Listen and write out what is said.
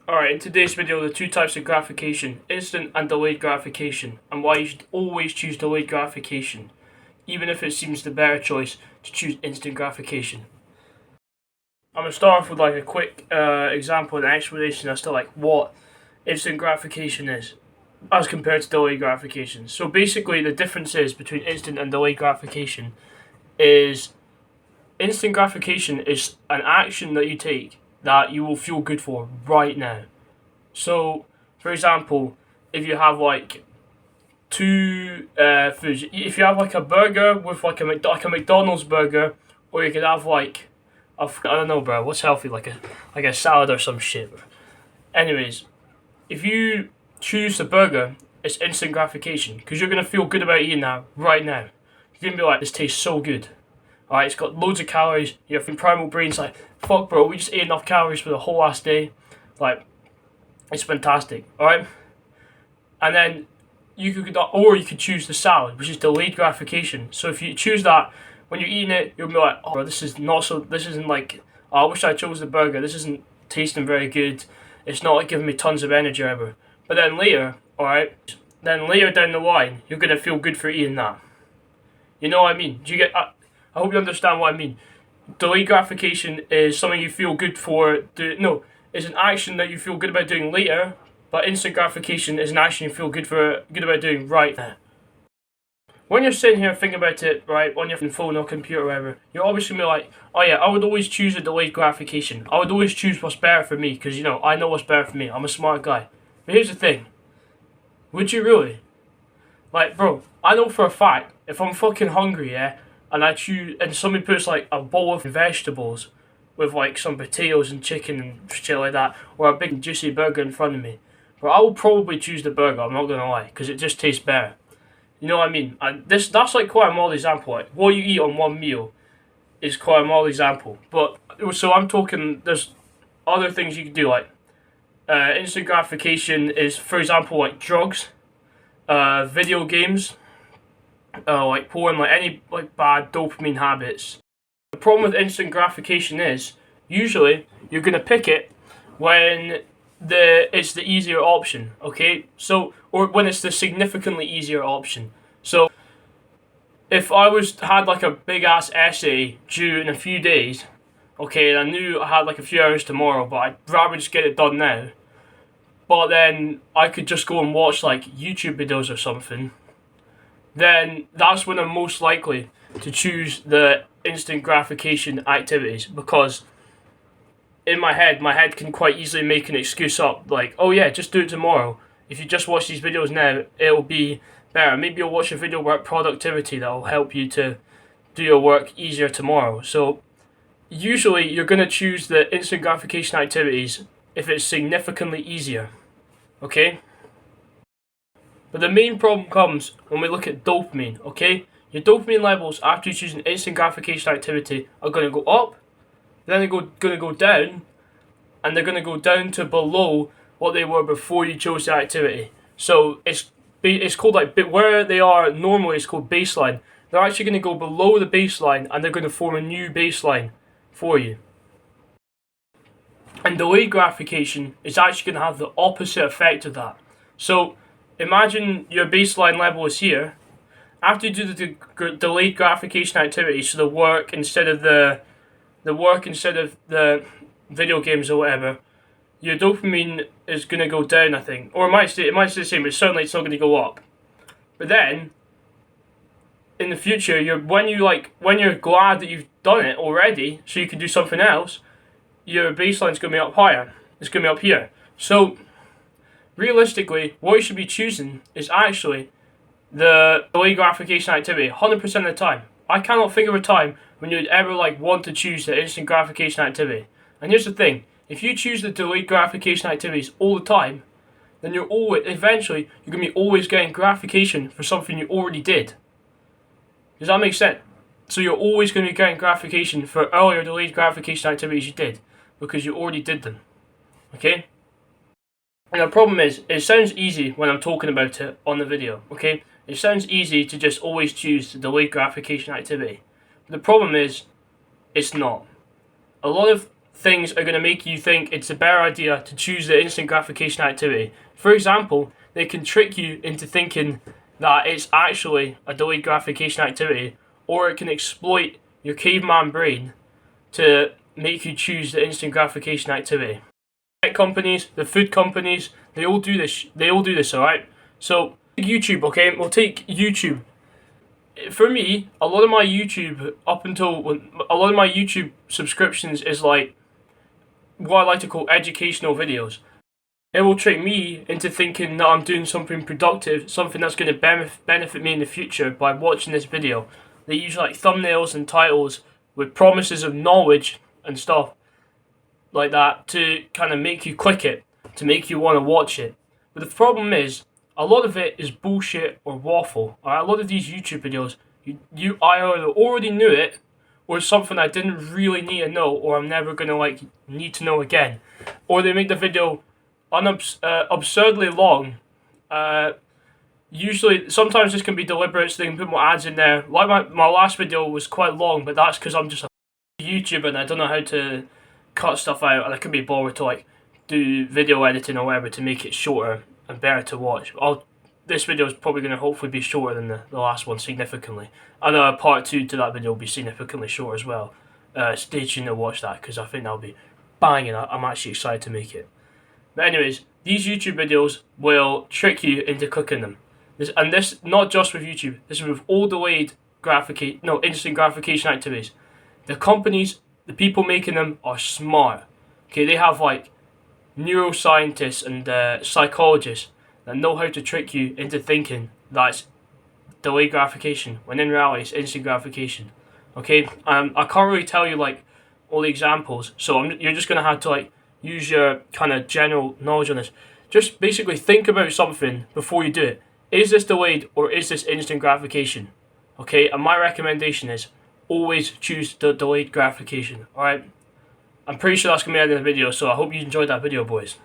Alright, in today's video, the two types of gratification, instant and delayed gratification, and why you should always choose delayed gratification, even if it seems the better choice to choose instant gratification. I'm going to start off with like a quick example and explanation as to like what instant gratification is as compared to delayed gratification. So basically the difference is between instant and delayed gratification is instant gratification is an action that you take that you will feel good for right now. So, for example, if you have like two foods, if you have like a burger with like a McDonald's burger, or you could have like I don't know, bro, what's healthy, like a salad or some shit. Bro. Anyways, if you choose the burger, it's instant gratification because you're gonna feel good about eating that right now. You're gonna be like, this tastes so good. Alright, it's got loads of calories. Your primal brain's like, fuck, bro, we just ate enough calories for the whole last day. Like, it's fantastic, alright? And then you could choose the salad, which is delayed gratification. So if you choose that, when you're eating it, you'll be like, oh, bro, this isn't like, oh, I wish I chose the burger. This isn't tasting very good. It's not like giving me tons of energy ever. But then later, alright, then later down the line, you're gonna feel good for eating that. You know what I mean? Do you get? I hope you understand what I mean. Delayed gratification is something you feel good for. It's an action that you feel good about doing later. But instant gratification is an action you feel good about doing right now. When you're sitting here thinking about it, right, on your phone or computer or whatever, you're obviously gonna be like, oh yeah, I would always choose a delayed gratification. I would always choose what's better for me because I know what's better for me. I'm a smart guy. But here's the thing. Would you really? Like, bro, I know for a fact if I'm fucking hungry, yeah, and somebody puts like a bowl of vegetables with like some potatoes and chicken and shit like that, or a big juicy burger in front of me, but I will probably choose the burger. I'm not gonna lie, because it just tastes better. You know what I mean? That's like quite a model example. Like what you eat on one meal is quite a model example. But so I'm talking. There's other things you can do like instant gratification is, for example, like drugs, video games, like porn, like any like bad dopamine habits. The problem with instant gratification is usually you're gonna pick it when it's the easier option, okay? So, or when it's the significantly easier option. So if I had like a big ass essay due in a few days, okay, and I knew I had like a few hours tomorrow, but I'd rather just get it done now. But then I could just go and watch like YouTube videos or something. Then that's when I'm most likely to choose the instant gratification activities, because in my head can quite easily make an excuse up, like, oh yeah, just do it tomorrow. If you just watch these videos now, it'll be better. Maybe you'll watch a video about productivity that'll help you to do your work easier tomorrow. So usually you're going to choose the instant gratification activities if it's significantly easier, okay? But the main problem comes when we look at dopamine, okay? Your dopamine levels after you choose an instant gratification activity are going to go up, then they're going to go down, and they're going to go down to below what they were before you chose the activity. So it's called like, where they are normally it's called baseline. They're actually going to go below the baseline and they're going to form a new baseline for you. And delayed gratification is actually going to have the opposite effect of that. So imagine your baseline level is here. After you do the delayed gratification activity, so the work instead of the video games or whatever, your dopamine is going to go down, I think. Or it might stay the same, but certainly it's not going to go up. But then, in the future, when you're glad that you've done it already, so you can do something else, your baseline's going to be up higher. It's going to be up here. So, realistically, what you should be choosing is actually the delayed gratification activity 100% of the time. I cannot think of a time when you'd ever want to choose the instant gratification activity. And here's the thing, if you choose the delayed gratification activities all the time, then you're going to be always getting gratification for something you already did. Does that make sense? So you're always going to be getting gratification for earlier delayed gratification activities you did, because you already did them. Okay? And the problem is, it sounds easy when I'm talking about it on the video, okay? It sounds easy to just always choose the delayed gratification activity. But the problem is, it's not. A lot of things are going to make you think it's a better idea to choose the instant gratification activity. For example, they can trick you into thinking that it's actually a delayed gratification activity, or it can exploit your caveman brain to make you choose the instant gratification activity. Tech companies, the food companies, they all do this. Alright? So YouTube, okay? We'll take YouTube. For me, a lot of my YouTube subscriptions is like what I like to call educational videos. It will trick me into thinking that I'm doing something productive, something that's going to benefit me in the future by watching this video. They use like thumbnails and titles with promises of knowledge and stuff like that to kind of make you click it, to make you want to watch it. But the problem is, a lot of it is bullshit or waffle. Alright, a lot of these YouTube videos, I either already knew it, or something I didn't really need to know, or I'm never gonna need to know again. Or they make the video absurdly long. Usually, sometimes this can be deliberate, so they can put more ads in there. Like my last video was quite long, but that's because I'm just a YouTuber and I don't know how to cut stuff out, and I couldn't be bothered to do video editing or whatever to make it shorter and better to watch. This video is probably going to hopefully be shorter than the last one significantly. And part 2 to that video will be significantly shorter as well. Stay tuned to watch that because I think that'll be banging. I'm actually excited to make it. But anyways, these YouTube videos will trick you into clicking them. This not just with YouTube. This is with all delayed instant gratification activities. The companies, the people making them are smart. Okay, they have neuroscientists and psychologists that know how to trick you into thinking that it's delayed gratification, when in reality it's instant gratification. Okay, I can't really tell you all the examples, so you're just gonna have to use your kind of general knowledge on this. Just basically think about something before you do it. Is this delayed or is this instant gratification? Okay, and my recommendation is always choose the delayed gratification. Alright, I'm pretty sure that's gonna be the end of the video, so I hope you enjoyed that video, boys.